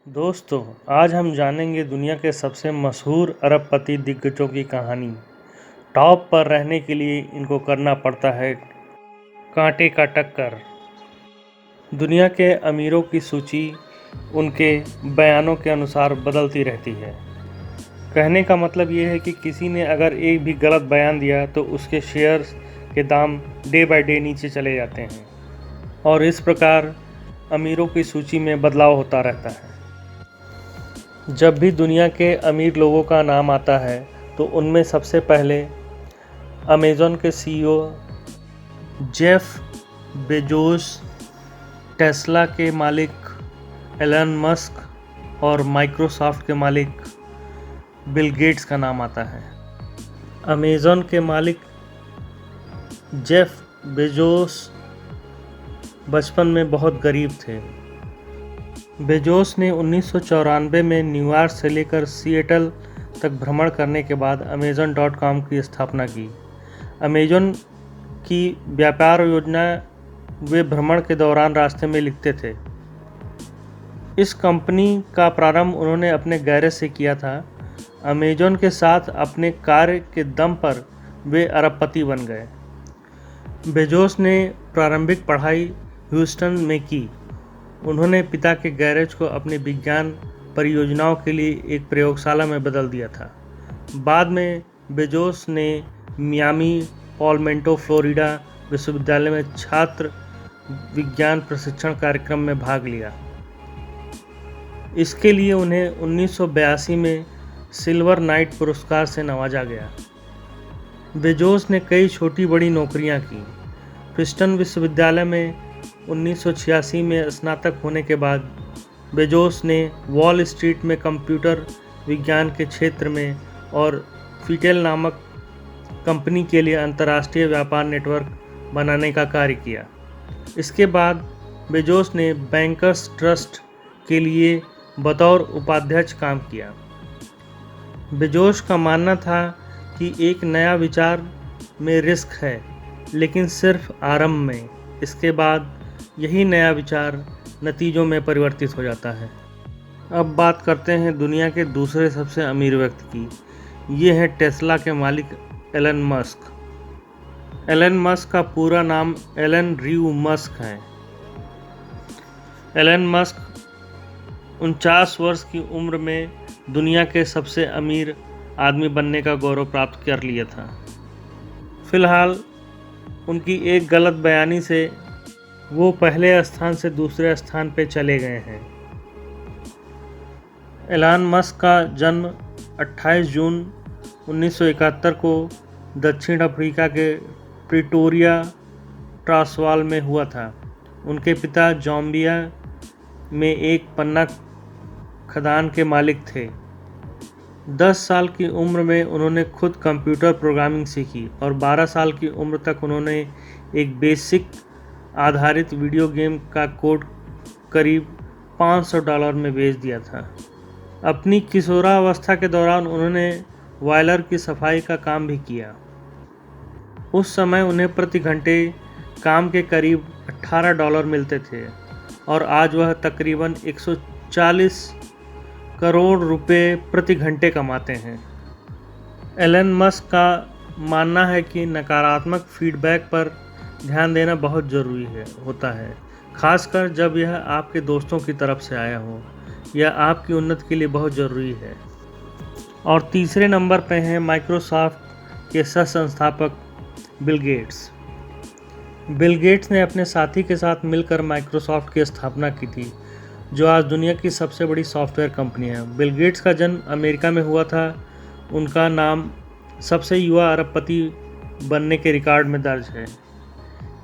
दोस्तों, आज हम जानेंगे दुनिया के सबसे मशहूर अरबपति दिग्गजों की कहानी। टॉप पर रहने के लिए इनको करना पड़ता है कांटे का टक्कर। दुनिया के अमीरों की सूची उनके बयानों के अनुसार बदलती रहती है। कहने का मतलब ये है कि किसी ने अगर एक भी गलत बयान दिया तो उसके शेयर्स के दाम डे बाय डे नीचे चले जाते हैं और इस प्रकार अमीरों की सूची में बदलाव होता रहता है। जब भी दुनिया के अमीर लोगों का नाम आता है तो उनमें सबसे पहले अमेज़न के सीईओ जेफ बेजोस, टेस्ला के मालिक एलन मस्क और माइक्रोसॉफ्ट के मालिक बिल गेट्स का नाम आता है। अमेज़न के मालिक जेफ बेजोस बचपन में बहुत गरीब थे। बेजोस ने 1994 में न्यूयॉर्क से लेकर सिएटल तक भ्रमण करने के बाद Amazon.com की स्थापना की। अमेज़न की व्यापार योजना वे भ्रमण के दौरान रास्ते में लिखते थे। इस कंपनी का प्रारंभ उन्होंने अपने गैरेज से किया था। अमेज़न के साथ अपने कार्य के दम पर वे अरबपति बन गए। बेजोस ने प्रारंभिक पढ़ाई ह्यूस्टन में की। उन्होंने पिता के गैरेज को अपनी विज्ञान परियोजनाओं के लिए एक प्रयोगशाला में बदल दिया था। बाद में बेजोस ने मियामी पालमेंटो फ्लोरिडा विश्वविद्यालय में छात्र विज्ञान प्रशिक्षण कार्यक्रम में भाग लिया। इसके लिए उन्हें 1982 में सिल्वर नाइट पुरस्कार से नवाजा गया। बेजोस ने कई छोटी बड़ी नौकरियां की। प्रिंसटन विश्वविद्यालय में 1986 में स्नातक होने के बाद बेजोस ने वॉल स्ट्रीट में कंप्यूटर विज्ञान के क्षेत्र में और फिटेल नामक कंपनी के लिए अंतर्राष्ट्रीय व्यापार नेटवर्क बनाने का कार्य किया। इसके बाद बेजोस ने बैंकर्स ट्रस्ट के लिए बतौर उपाध्यक्ष काम किया। बेजोस का मानना था कि एक नया विचार में रिस्क है, लेकिन सिर्फ आरंभ में। इसके बाद यही नया विचार नतीजों में परिवर्तित हो जाता है। अब बात करते हैं दुनिया के दूसरे सबसे अमीर व्यक्ति की। ये है टेस्ला के मालिक एलन मस्क। एलन मस्क का पूरा नाम एलन ड्रू मस्क है। एलन मस्क 49 वर्ष की उम्र में दुनिया के सबसे अमीर आदमी बनने का गौरव प्राप्त कर लिया था। फिलहाल उनकी एक गलत बयानी से वो पहले स्थान से दूसरे स्थान पे चले गए हैं। एलन मस्क का जन्म 28 जून 1971 को दक्षिण अफ्रीका के प्रिटोरिया ट्रांसवाल में हुआ था। उनके पिता ज़ाम्बिया में एक पन्ना खदान के मालिक थे। 10 साल की उम्र में उन्होंने खुद कंप्यूटर प्रोग्रामिंग सीखी और 12 साल की उम्र तक उन्होंने एक बेसिक आधारित वीडियो गेम का कोड करीब $500 में बेच दिया था। अपनी किशोरावस्था के दौरान उन्होंने बॉयलर की सफाई का काम भी किया। उस समय उन्हें प्रति घंटे काम के करीब $18 मिलते थे और आज वह तकरीबन 140 करोड़ रुपए प्रति घंटे कमाते हैं। एलन मस्क का मानना है कि नकारात्मक फीडबैक पर ध्यान देना बहुत ज़रूरी होता है, खासकर जब यह आपके दोस्तों की तरफ से आया हो या आपकी उन्नति के लिए बहुत ज़रूरी है। और तीसरे नंबर पे हैं माइक्रोसॉफ्ट के सह संस्थापक बिल गेट्स। बिल गेट्स ने अपने साथी के साथ मिलकर माइक्रोसॉफ्ट की स्थापना की थी, जो आज दुनिया की सबसे बड़ी सॉफ्टवेयर कंपनी है। बिल गेट्स का जन्म अमेरिका में हुआ था। उनका नाम सबसे युवा अरबपति बनने के रिकॉर्ड में दर्ज है।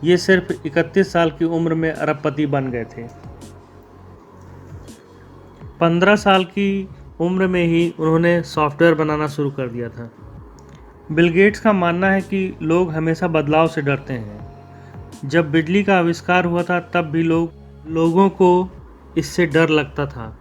ये सिर्फ 31 साल की उम्र में अरबपति बन गए थे। 15 साल की उम्र में ही उन्होंने सॉफ्टवेयर बनाना शुरू कर दिया था। बिल गेट्स का मानना है कि लोग हमेशा बदलाव से डरते हैं। जब बिजली का आविष्कार हुआ था तब भी लोगों को इससे डर लगता था।